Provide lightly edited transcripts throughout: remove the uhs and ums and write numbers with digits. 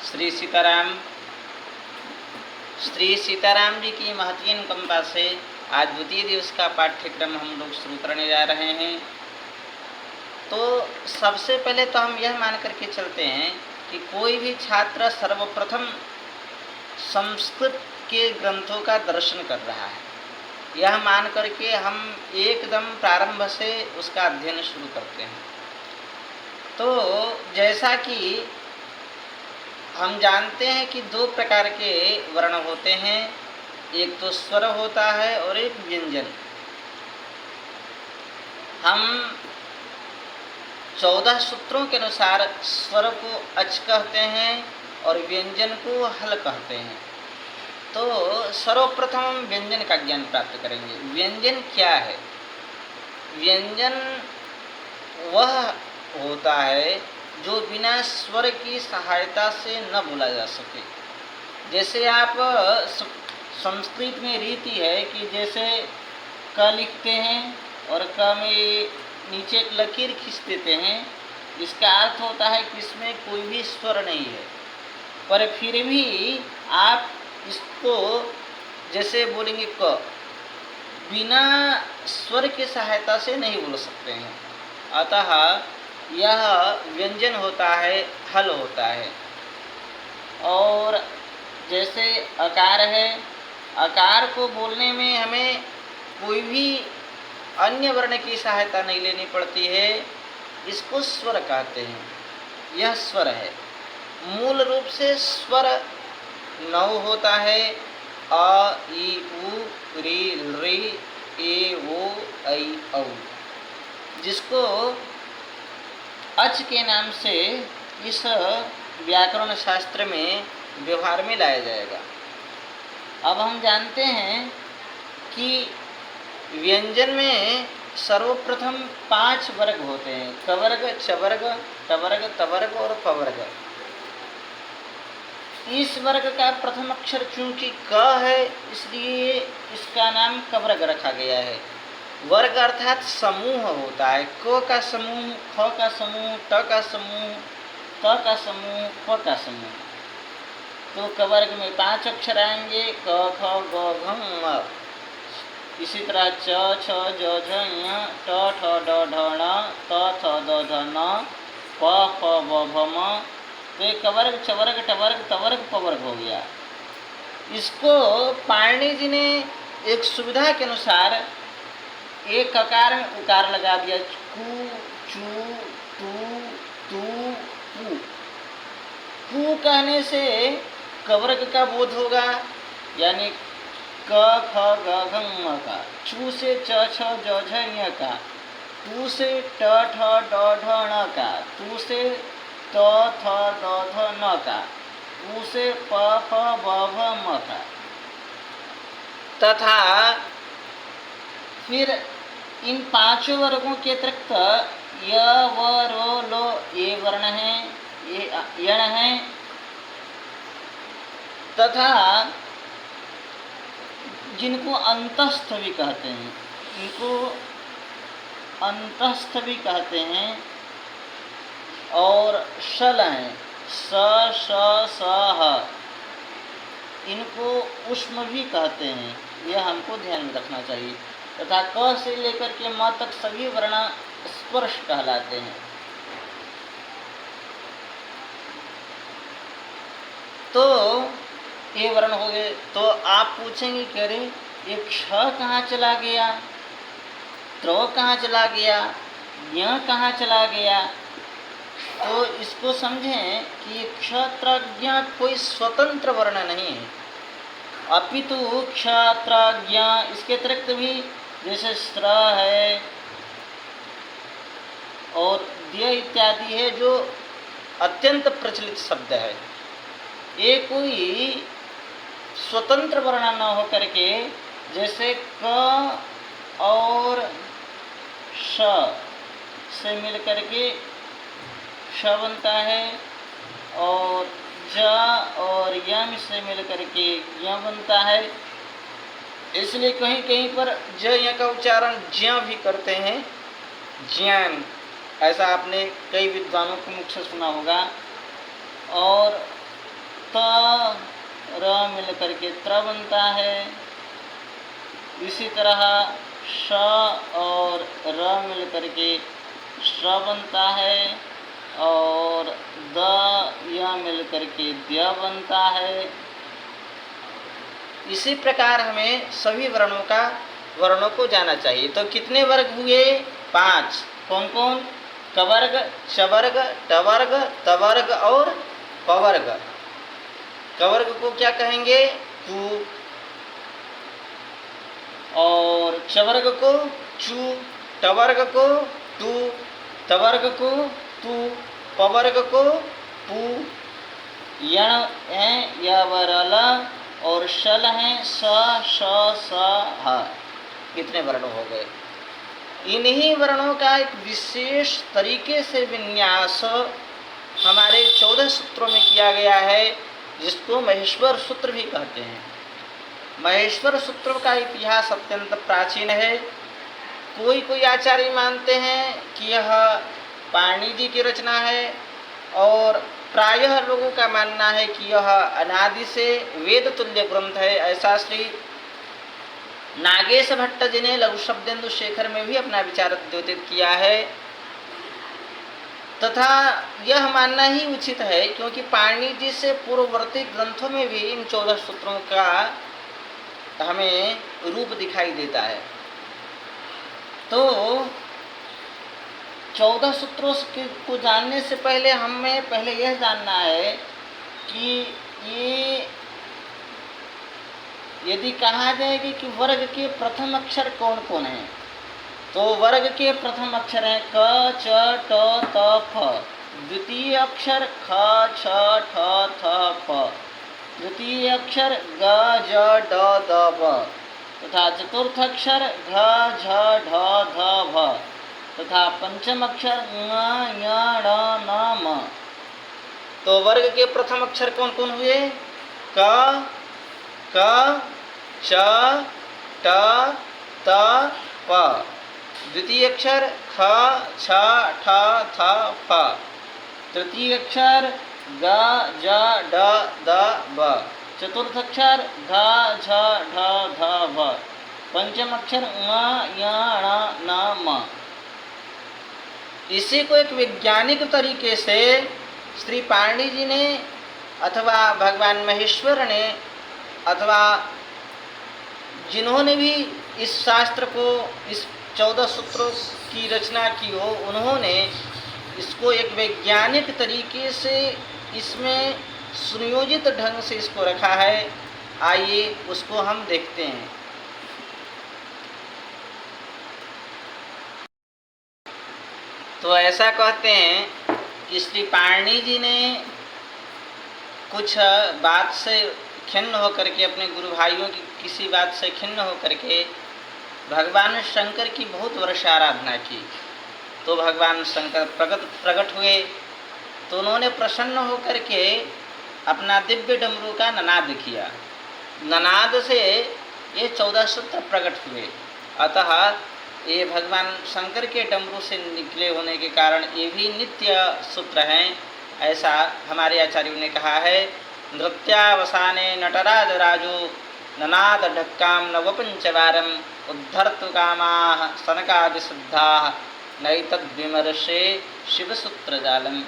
श्री सीताराम। श्री सीताराम जी की महती अनुकंपा से आज द्वितीय दिवस का पाठ्यक्रम हम लोग शुरू करने जा रहे हैं। तो सबसे पहले तो हम यह मान करके चलते हैं कि कोई भी छात्र सर्वप्रथम संस्कृत के ग्रंथों का दर्शन कर रहा है, यह मान करके हम एकदम प्रारंभ से उसका अध्ययन शुरू करते हैं। तो जैसा कि हम जानते हैं कि दो प्रकार के वर्ण होते हैं, एक तो स्वर होता है और एक व्यंजन। हम 14 सूत्रों के अनुसार स्वर को अच कहते हैं और व्यंजन को हल कहते हैं। तो सर्वप्रथम व्यंजन का ज्ञान प्राप्त करेंगे। व्यंजन क्या है? व्यंजन वह होता है जो बिना स्वर की सहायता से न बोला जा सके। जैसे आप संस्कृत में रीति है कि जैसे क लिखते हैं और क में नीचे एक लकीर खींच देते हैं, इसका अर्थ होता है कि इसमें कोई भी स्वर नहीं है, पर फिर भी आप इसको जैसे बोलेंगे क, बिना स्वर की सहायता से नहीं बोल सकते हैं। अतः यह व्यंजन होता है, हल होता है। और जैसे अकार है, अकार को बोलने में हमें कोई भी अन्य वर्ण की सहायता नहीं लेनी पड़ती है, इसको स्वर कहते हैं। यह स्वर है। मूल रूप से स्वर 9 होता है, अ, ई, उ, री, री, ए, ओ, ऐ, औ, जिसको अच के नाम से इस व्याकरण शास्त्र में व्यवहार में लाया जाएगा। अब हम जानते हैं कि व्यंजन में सर्वप्रथम 5 वर्ग होते हैं, कवर्ग, चवर्ग, टवर्ग, तवर्ग और पवर्ग। इस वर्ग का प्रथम अक्षर चूंकि क है, इसलिए इसका नाम कवर्ग रखा गया है। वर्ग अर्थात समूह होता है। क का समूह, ख का समूह, ट का समूह, त का समूह, प का समूह। तो कवर्ग में 5 अक्षर आएंगे, क, ख, ग, घ, ङ। इसी तरह च, छ, ज, झ, ञ, ट, ठ, ड, ढ, ण, त, थ, द, ध, न, प, फ, ब, भ, म। तो ये कवर्ग, चवर्ग, टवर्ग, तवर्ग, पवर्ग हो गया। इसको पाणिनि जी ने एक सुविधा के अनुसार एक ककार में उकार लगा दिया। कु, चू, तू, तू, पू। पू कहने से कवर्ग का बोध होगा, यानी क, ख, ग, घ, ङ का। चू से च, छ, ज, झ, ञ का। तू से ट, ठ, ड, ढ, ण का। तू से त, थ, द, ध, न का। ऊ से प, फ, ब, भ, म का। तथा फिर इन 5 वर्गों के अतिरिक्त य, व, रो, लो ये वर्ण हैं, ये यण हैं। तथा जिनको अंतस्थ भी कहते हैं, इनको अंतस्थ भी कहते हैं। और शल हैं, स, श, स, ह, इनको उष्म भी कहते हैं। यह हमको ध्यान में रखना चाहिए। तथा क से लेकर के म तक सभी वर्ण स्पर्श कहलाते हैं। तो ये वर्ण हो गए। तो आप पूछेंगे कि अरे ये क्ष कहाँ चला गया, त्र कहाँ चला गया, ज्ञ कहाँ चला गया? तो इसको समझें कि क्ष, त्र, ज्ञ कोई स्वतंत्र वर्ण नहीं है, अपितु क्ष, त्र, ज्ञ इसके अतिरिक्त भी जैसे स्त्र है और द्य इत्यादि है, जो अत्यंत प्रचलित शब्द है। ये कोई स्वतंत्र वर्ण न हो करके, जैसे क और श से मिल करके श बनता है, और ज और यम से मिल करके य बनता है। इसलिए कहीं कहीं पर ज य का उच्चारण ज्ञ भी करते हैं, ज्ञान। ऐसा आपने कई विद्वानों के मुख से सुना होगा। और त र मिल करके त्र बनता है। इसी तरह श और र मिल करके श बनता है और द य मिल करके द्य बनता है। इसी प्रकार हमें सभी वर्णों को जाना चाहिए। तो कितने वर्ग हुए? 5। कौन कौन? कवर्ग, चवर्ग, टवर्ग, तवर्ग और पवर्ग। कवर्ग को क्या कहेंगे? कु। और चवर्ग को चू, टवर्ग को टू, तवर्ग को तू, पवर्ग को पू। यण है यवरल और शल हैं स, श, स, ह। कितने वर्ण हो गए? इन्हीं वर्णों का एक विशेष तरीके से विन्यास हमारे 14 सूत्रों में किया गया है, जिसको महेश्वर सूत्र भी कहते हैं। महेश्वर सूत्रों का इतिहास अत्यंत प्राचीन है। कोई आचार्य मानते हैं कि यह पाणिनि जी की रचना है और प्रायः लोगों का मानना है कि यह अनादि से वेद तुल्य ग्रंथ है। ऐसा श्री नागेश भट्ट जी ने लघु शब्देन्दु शेखर में भी अपना विचार द्योतित किया है। तथा यह मानना ही उचित है, क्योंकि पाणिनि जी से पूर्ववर्ती ग्रंथों में भी इन 14 सूत्रों का हमें रूप दिखाई देता है। तो 14 सूत्रों को जानने से पहले हमें यह जानना है कि ये यदि कहा जाएगी कि वर्ग के प्रथम अक्षर कौन कौन हैं, तो वर्ग के प्रथम अक्षर हैं क, च, ट, त, फ। द्वितीय अक्षर ख, छ, ठ, थ, फ। तृतीय अक्षर ग, ज, ड, द, भ। तथा चतुर्थ अक्षर घ, झ, ढ, ध, भ। तथा पंचम अक्षर ङ, ञ, ण, न, म। तो वर्ग के प्रथम अक्षर कौन कौन हुए? क, च, ट, त, प। द्वितीय अक्षर ख, छ, ठ, थ, फ। तृतीय अक्षर ग, ज, ड, द, ब। चतुर्थ अक्षर घ, झ, ढ, ध, भ। पंचम अक्षर ङ, ञ, ण, न, म। इसी को एक वैज्ञानिक तरीके से श्री पाणिनि जी ने अथवा भगवान महेश्वर ने अथवा जिन्होंने भी इस शास्त्र को, इस 14 सूत्रों की रचना की हो, उन्होंने इसको एक वैज्ञानिक तरीके से इसमें सुनियोजित ढंग से इसको रखा है। आइए उसको हम देखते हैं। तो ऐसा कहते हैं कि श्री पाणिनि जी ने कुछ बात से खिन्न होकर के, अपने गुरु भाइयों की किसी बात से खिन्न होकर के भगवान शंकर की बहुत वर्ष आराधना की। तो भगवान शंकर प्रकट हुए। तो उन्होंने प्रसन्न होकर के अपना दिव्य डमरू का ननाद किया। ननाद से ये 14 सूत्र प्रकट हुए। अतः ये भगवान शंकर के डमरू से निकले होने के कारण ये भी नित्य सूत्र हैं, ऐसा हमारे आचार्यों ने कहा है। नृत्यावसाने नटराज राजो ननाद ढक्काम नवपंचवारम उद्धर्तु कामाः सनकादि सिद्धाः नैतद्विमर्शे शिवसूत्र जालम।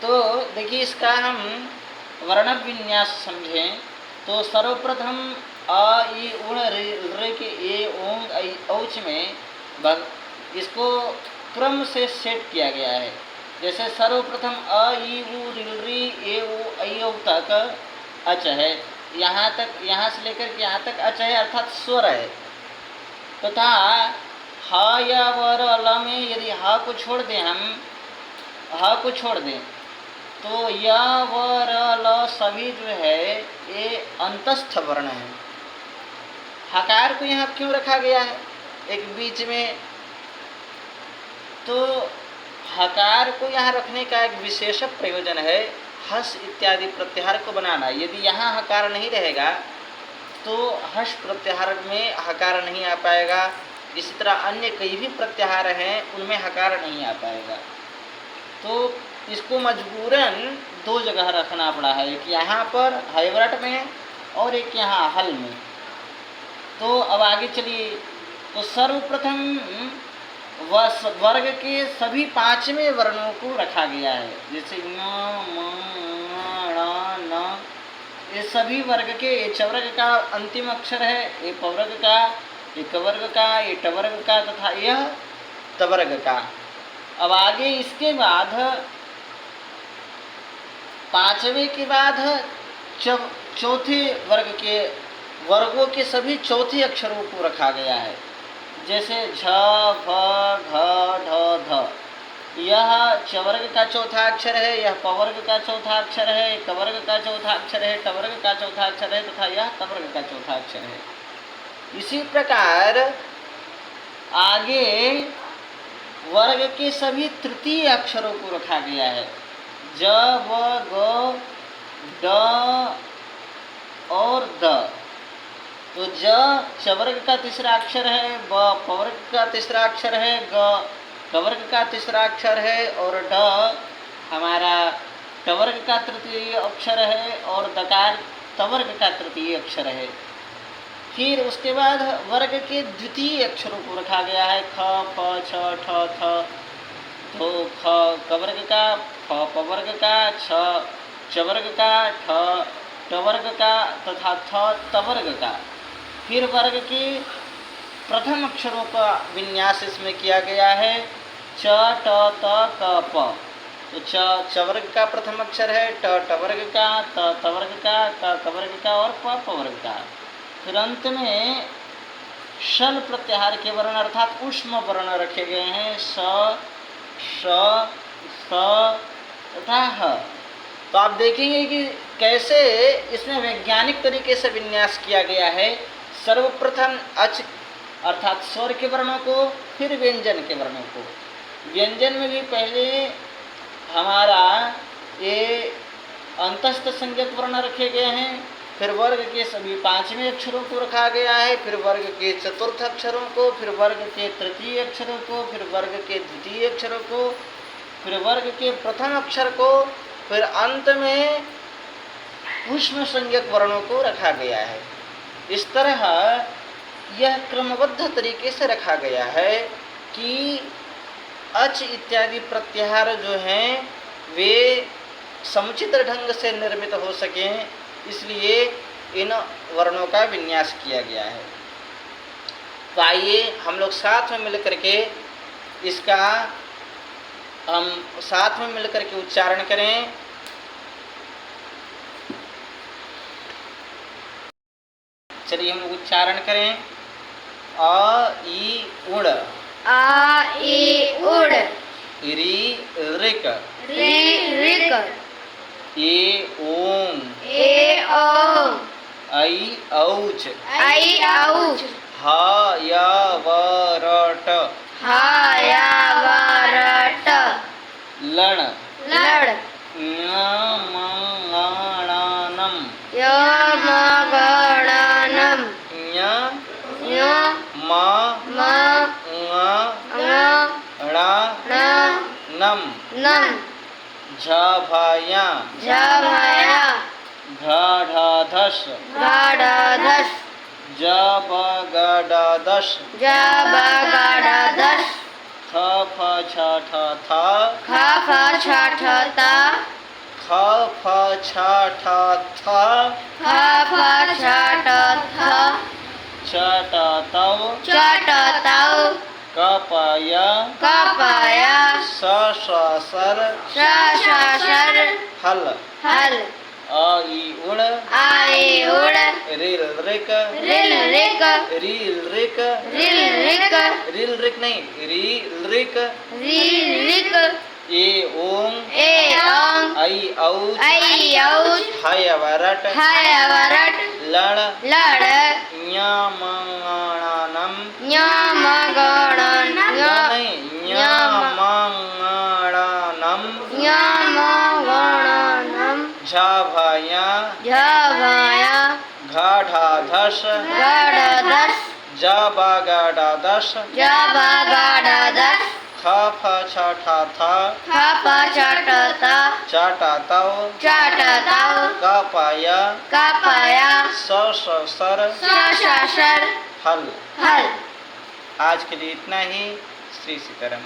तो देखिए, इसका हम वर्ण विन्यास समझें तो सर्वप्रथम अ, ई, उण, ऋ के ए, ओंग, ऐ, औच में इसको क्रम से सेट किया गया है। जैसे सर्वप्रथम अ, ई, उ, ऋ, ए, ओ, ऐ, औ तक अच है। यहाँ से लेकर के यहाँ तक अच है, अर्थात स्वर है। तथा ह या वर ल में यदि ह को छोड़ दें, हम ह को छोड़ दें तो य वर ल सभी जो है ये अंतस्थ वर्ण है। हकार को यहाँ क्यों रखा गया है एक बीच में? तो हकार को यहाँ रखने का एक विशेष प्रयोजन है, हस इत्यादि प्रत्याहार को बनाना। यदि यहाँ हकार नहीं रहेगा तो हस प्रत्याहार में हकार नहीं आ पाएगा। इसी तरह अन्य कई भी प्रत्याहार हैं, उनमें हकार नहीं आ पाएगा। तो इसको मजबूरन दो जगह रखना पड़ा है, एक यहाँ पर हैवरट में और एक यहाँ हल में। तो अब आगे चलिए। तो सर्वप्रथम वर्ग के सभी पांचवें वर्णों को रखा गया है, जैसे न, म, न, ये सभी वर्ग के, ये चवर्ग का अंतिम अक्षर है, ये पवर्ग का, ये कवर्ग का, ये टवर्ग का तथा यह तवर्ग का। अब आगे इसके बाद पांचवें के बाद चौथे वर्ग के वर्गों के सभी चौथे अक्षरों को रखा गया है, जैसे झ, भ, घ, ढ, ध। यह चवर्ग का चौथा अक्षर है, यह पवर्ग का चौथा अक्षर है, कवर्ग का चौथा अक्षर है, टवर्ग का चौथा अक्षर है तथा यह तवर्ग का चौथा अक्षर है। इसी प्रकार आगे वर्ग के सभी तृतीय अक्षरों को रखा गया है, ज, व, ग, ड और द। तो ज चवर्ग का तीसरा अक्षर है, ब पवर्ग का तीसरा अक्षर है, ग कवर्ग का तीसरा अक्षर है और ड हमारा टवर्ग का तृतीय अक्षर है और दकार तवर्ग का तृतीय अक्षर है। फिर उसके बाद वर्ग के द्वितीय अक्षरों को रखा गया है, ख, फ, छ, ठ, थ। तो ख कवर्ग का, फ पवर्ग का, छ चवर्ग का, ठ टवर्ग का तथा थ तवर्ग का। फिर वर्ग के प्रथम अक्षरों का विन्यास इसमें किया गया है, च, ट, त, क, प। तो च चवर्ग का प्रथम अक्षर है, ट टवर्ग का, त तवर्ग का, क कवर्ग का और प पवर्ग का। फिर अंत में शल प्रत्याहार के वर्ण अर्थात ऊष्म वर्ण रखे गए हैं, स, श, स तथा ह। तो आप देखेंगे कि कैसे इसमें वैज्ञानिक तरीके से विन्यास किया गया है। सर्वप्रथम अच अर्थात स्वर के वर्णों को, फिर व्यंजन के वर्णों को। व्यंजन में भी पहले हमारा ये अंतस्थ संज्ञक वर्ण रखे गए हैं, फिर वर्ग के सभी पांचवें अक्षरों को रखा गया है, फिर वर्ग के चतुर्थ अक्षरों को, फिर वर्ग के तृतीय अक्षरों को, फिर वर्ग के द्वितीय अक्षरों को, फिर वर्ग के प्रथम अक्षर को, फिर अंत में ऊष्म संज्ञक वर्णों को रखा गया है। इस तरह यह क्रमबद्ध तरीके से रखा गया है कि अच इत्यादि प्रत्याहार जो हैं वे समुचित ढंग से निर्मित हो सकें, इसलिए इन वर्णों का विन्यास किया गया है। तो आइए हम लोग साथ में मिलकर के इसका हम साथ में मिलकर के उच्चारण करें। चलिए हम उच्चारण करें। अ ई उड़, आ ई उड़, री ऋक, री ऋक, ए ओम, ए ओम, ऐ औच, ऐ औच, ह य व र ट, ह य व र ट, लण, लड़, ङ म ङ णम, य म गणनम, ञ य म म ङ ङ ण ण नम, नम, झ भ य, झ भया, घ ढ धस, घ ढ धस, ज ब ग ड दश, ज ब ग ड दस, थ फ छ ठ थ, ख फ छ ठ त, ख फ छ ठ थ, ख फ छ ठ थ, च ट तौ, च ट तौ, क प य, क प य, स श सर, श श शर, हल, हल, अ ई उड़, आ ई उड़, रिल ऋक, रिल ऋक, रील ऋक, रिल ऋक, रिल ऋक नहीं, री ऋक, री ऋक, ए ओम, ए ओम, ऐ औच, ऐ औच, हय वरट, हय वरट, लड़, लड़, ञ म ङ नम, ञ म गण, नहीं, ञ म ङ नम, ञ म गणनम, झ भ य, झ भया, घ ढ धस, ग ढ दस, ज ब ग ड दश, ज ब ग ड दस, ख था फा छा ठा था था पा छट ता चाटा ताओ चट ताओ का पाया का पाया स सर स सर हल। हल। आज के लिए इतना ही। श्री सीताराम।